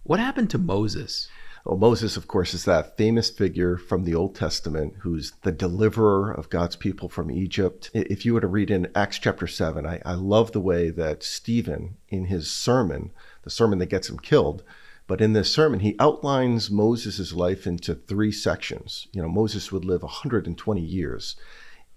What happened to Moses? Well, Moses, of course, is that famous figure from the Old Testament who's the deliverer of God's people from Egypt. If you were to read in Acts chapter 7, I love the way that Stephen, in his sermon, the sermon that gets him killed, but in this sermon, he outlines Moses' life into three sections. Moses would live 120 years,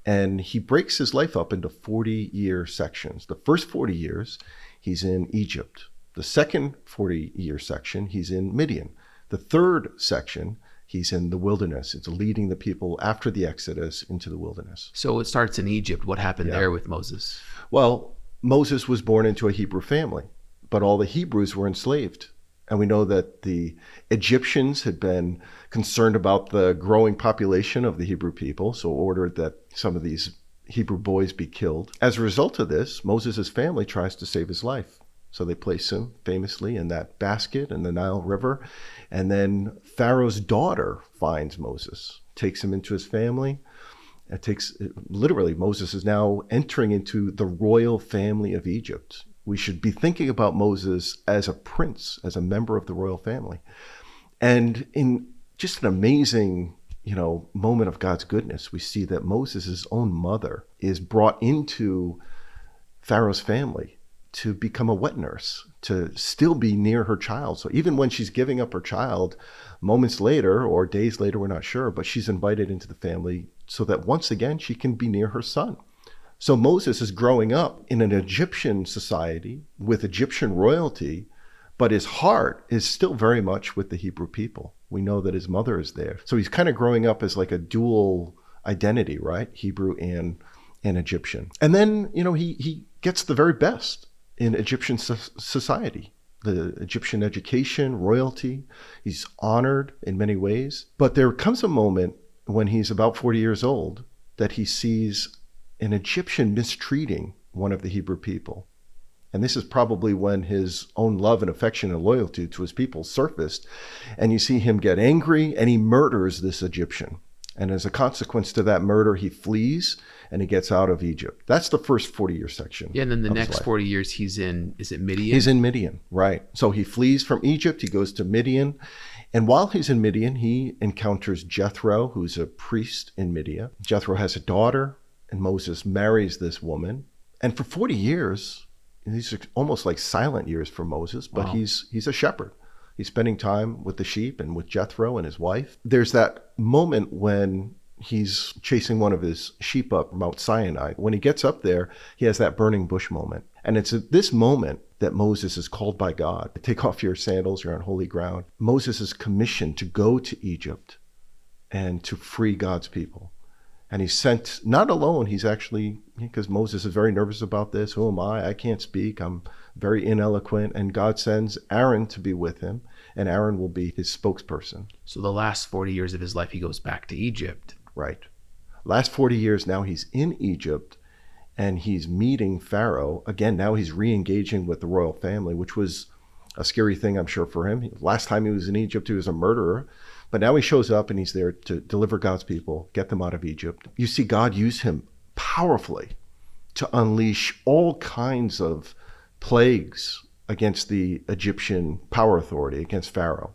and he breaks his life up into 40-year sections. The first 40 years, he's in Egypt. The second 40-year section, he's in Midian. The third section, he's in the wilderness. It's leading the people after the Exodus into the wilderness. So it starts in Egypt. What happened there with Moses? Well, Moses was born into a Hebrew family, but all the Hebrews were enslaved. And we know that the Egyptians had been concerned about the growing population of the Hebrew people, so ordered that some of these Hebrew boys be killed. As a result of this, Moses' family tries to save his life. So they place him famously in that basket in the Nile River. And then Pharaoh's daughter finds Moses, takes him into his family. Literally, Moses is now entering into the royal family of Egypt. We should be thinking about Moses as a prince, as a member of the royal family. And in just an amazing, moment of God's goodness, we see that Moses' own mother is brought into Pharaoh's family to become a wet nurse, to still be near her child. So even when she's giving up her child, moments later or days later, we're not sure, but she's invited into the family so that once again, she can be near her son. So Moses is growing up in an Egyptian society with Egyptian royalty, but his heart is still very much with the Hebrew people. We know that his mother is there. So he's kind of growing up as like a dual identity, right? Hebrew and Egyptian. And then, he gets the very best in Egyptian society, the Egyptian education, royalty. He's honored in many ways. But there comes a moment when he's about 40 years old that he sees an Egyptian mistreating one of the Hebrew people. And this is probably when his own love and affection and loyalty to his people surfaced. And you see him get angry and he murders this Egyptian. And as a consequence to that murder, he flees and he gets out of Egypt. That's the first 40-year section. Yeah, and then the next 40 years he's in, is it Midian? He's in Midian, right. So he flees from Egypt, he goes to Midian. And while he's in Midian, he encounters Jethro, who's a priest in Midian. Jethro has a daughter, and Moses marries this woman. And for 40 years, these are almost like silent years for Moses, but wow. He's a shepherd. He's spending time with the sheep and with Jethro and his wife. There's that moment when he's chasing one of his sheep up Mount Sinai. When he gets up there, he has that burning bush moment. And it's at this moment that Moses is called by God. Take off your sandals, you're on holy ground. Moses is commissioned to go to Egypt and to free God's people. And he's sent not alone. He's actually, because Moses is very nervous about this. Who am I? I can't speak. I'm very ineloquent. And God sends Aaron to be with him. And Aaron will be his spokesperson. So the last 40 years of his life, he goes back to Egypt. Right. Last 40 years now, he's in Egypt. And he's meeting Pharaoh. Again, now he's re-engaging with the royal family, which was a scary thing, I'm sure, for him. Last time he was in Egypt, he was a murderer. But now he shows up and he's there to deliver God's people, get them out of Egypt. You see God use him powerfully to unleash all kinds of plagues against the Egyptian power authority, against Pharaoh.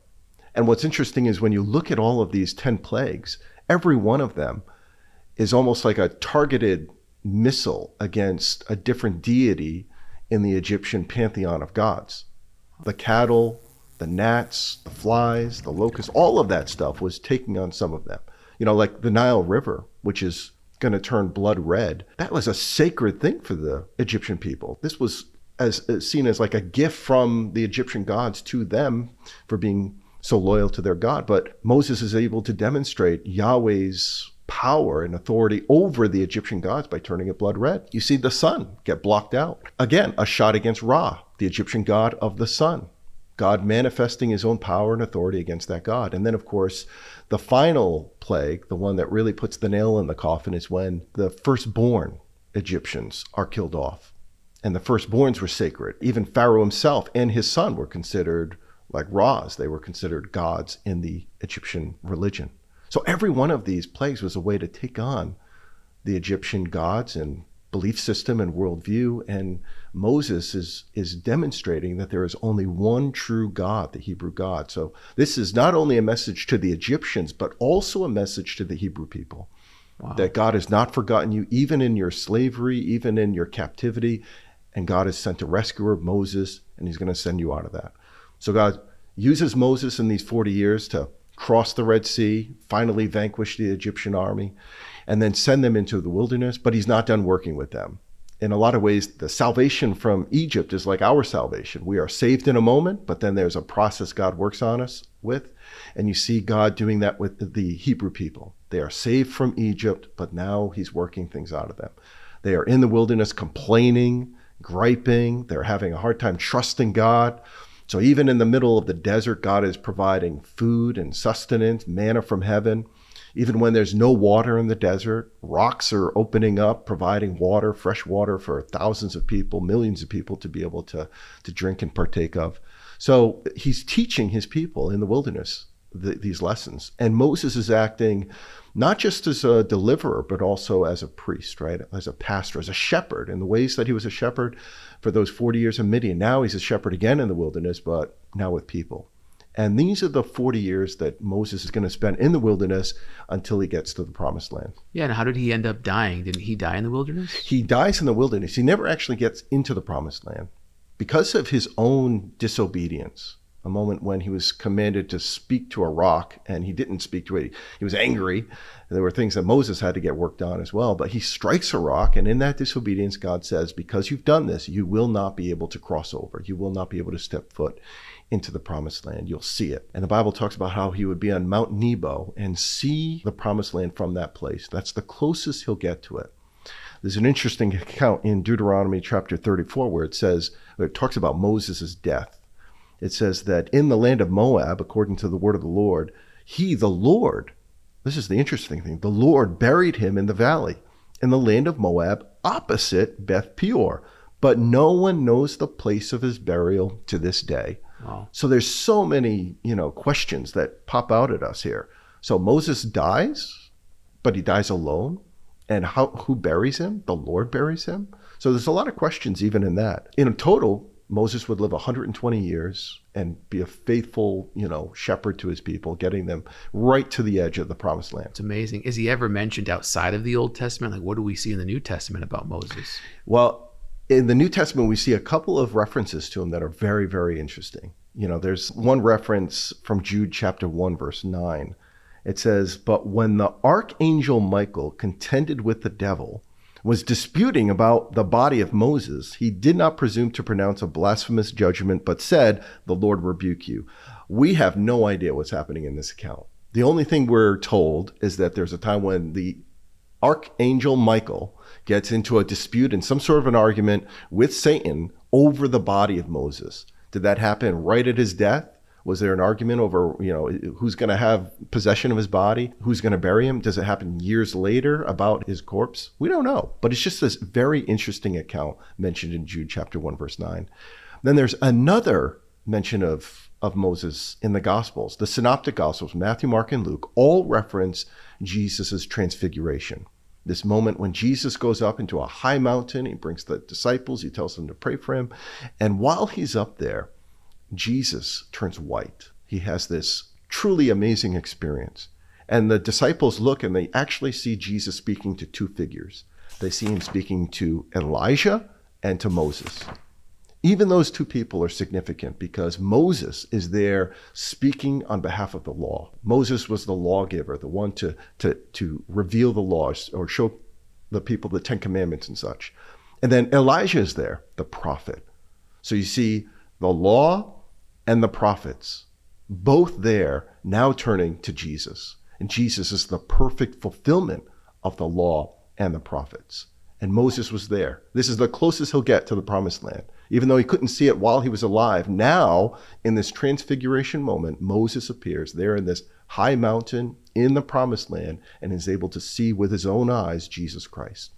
And what's interesting is when you look at all of these 10 plagues, every one of them is almost like a targeted missile against a different deity in the Egyptian pantheon of gods. The cattle, the gnats, the flies, the locusts, all of that stuff was taking on some of them. Like the Nile River, which is going to turn blood red. That was a sacred thing for the Egyptian people. This was seen as like a gift from the Egyptian gods to them for being so loyal to their God. But Moses is able to demonstrate Yahweh's power and authority over the Egyptian gods by turning it blood red. You see the sun get blocked out. Again, a shot against Ra, the Egyptian god of the sun. God manifesting his own power and authority against that God. And then, of course, the final plague, the one that really puts the nail in the coffin, is when the firstborn Egyptians are killed off. And the firstborns were sacred. Even Pharaoh himself and his son were considered like Ra's. They were considered gods in the Egyptian religion. So every one of these plagues was a way to take on the Egyptian gods and belief system and worldview. And Moses is demonstrating that there is only one true God, the Hebrew God. So this is not only a message to the Egyptians, but also a message to the Hebrew people. Wow. That God has not forgotten you, even in your slavery, even in your captivity. And God has sent a rescuer, Moses, and he's going to send you out of that. So God uses Moses in these 40 years to cross the Red Sea, finally vanquish the Egyptian army, and then send them into the wilderness. But he's not done working with them. In a lot of ways, the salvation from Egypt is like our salvation. We are saved in a moment, but then there's a process God works on us with. And you see God doing that with the Hebrew people. They are saved from Egypt, but now he's working things out of them. They are in the wilderness complaining, griping. They're having a hard time trusting God. So even in the middle of the desert, God is providing food and sustenance, manna from heaven. Even when there's no water in the desert, rocks are opening up, providing water, fresh water for thousands of people, millions of people to be able to drink and partake of. So he's teaching his people in the wilderness these lessons. And Moses is acting not just as a deliverer, but also as a priest, right? As a pastor, as a shepherd, in the ways that he was a shepherd for those 40 years in Midian. Now he's a shepherd again in the wilderness, but now with people. And these are the 40 years that Moses is going to spend in the wilderness until he gets to the promised land. Yeah, and how did he end up dying? Didn't he die in the wilderness? He dies in the wilderness. He never actually gets into the promised land because of his own disobedience. A moment when he was commanded to speak to a rock, and he didn't speak to it. He was angry. There were things that Moses had to get worked on as well, but he strikes a rock, and in that disobedience, God says, because you've done this, you will not be able to cross over. You will not be able to step foot into the promised land. You'll see it. And the Bible talks about how he would be on Mount Nebo and see the promised land from that place. That's the closest he'll get to it. There's an interesting account in Deuteronomy chapter 34 where it talks about Moses' death. It says that in the land of Moab, according to the word of the Lord, the Lord, this is the interesting thing, the Lord buried him in the valley in the land of Moab opposite Beth Peor. But no one knows the place of his burial to this day. Wow. So there's so many, questions that pop out at us here. So Moses dies, but he dies alone. And who buries him? The Lord buries him. So there's a lot of questions even in that. In total, Moses would live 120 years and be a faithful, shepherd to his people, getting them right to the edge of the promised land. It's amazing. Is he ever mentioned outside of the Old Testament? Like, what do we see in the New Testament about Moses? Well, in the New Testament, we see a couple of references to him that are very, very interesting. There's one reference from Jude chapter 1, verse 9. It says, "But when the archangel Michael contended with the devil, was disputing about the body of Moses, he did not presume to pronounce a blasphemous judgment, but said, 'The Lord rebuke you.'" We have no idea what's happening in this account. The only thing we're told is that there's a time when the archangel Michael gets into a dispute and some sort of an argument with Satan over the body of Moses. Did that happen right at his death? Was there an argument over, who's going to have possession of his body? Who's going to bury him? Does it happen years later about his corpse? We don't know. But it's just this very interesting account mentioned in Jude chapter 1, verse 9. Then there's another mention of Moses in the Gospels. The Synoptic Gospels, Matthew, Mark, and Luke, all reference Jesus' transfiguration. This moment when Jesus goes up into a high mountain, he brings the disciples, he tells them to pray for him. And while he's up there, Jesus turns white. He has this truly amazing experience. And the disciples look and they actually see Jesus speaking to two figures. They see him speaking to Elijah and to Moses. Even those two people are significant because Moses is there speaking on behalf of the law. Moses was the lawgiver, the one to reveal the laws or show the people the 10 Commandments and such. And then Elijah is there, the prophet. So you see the law and the prophets, both there, now turning to Jesus. And Jesus is the perfect fulfillment of the law and the prophets. And Moses was there. This is the closest he'll get to the promised land. Even though he couldn't see it while he was alive, now, in this transfiguration moment, Moses appears there in this high mountain in the promised land and is able to see with his own eyes Jesus Christ.